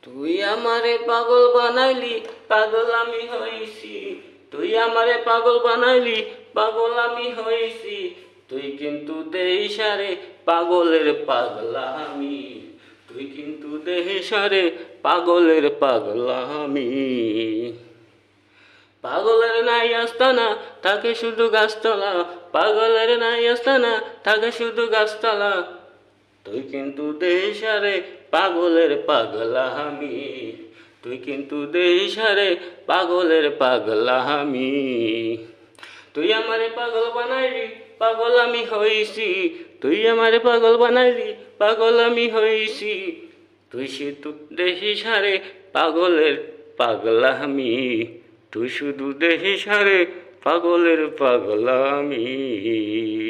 তুই আমারে পাগল বানাইলি, পাগল আমি হইছি। তুই আমারে পাগল বানাইলি, পাগল আমি হইছি। তুই কিন্তু দেইসারে পাগলের পাগলা আমি। তুই কিন্তু দেহিসারে পাগলের পাগলা আমি। পাগলের নাই আস্তানা, থাকে শুধু গাছতলা। পাগলের নাই আস্তানা, থাকে শুধু গাছতলা। তুই কিন্তু দেশারে পাগলের পাগলা আমি। তুই কিন্তু দেশারে পাগলের পাগলা আমি। তুই আমারে পাগল বানাইলি, পাগল আমি হইছি। তুই আমারে পাগল বানাইলি, পাগল আমি হইছি। তুই শুধু দেশারে পাগলের পাগলা আমি। তুই শুধু দেশারে পাগলের পাগলা আমি।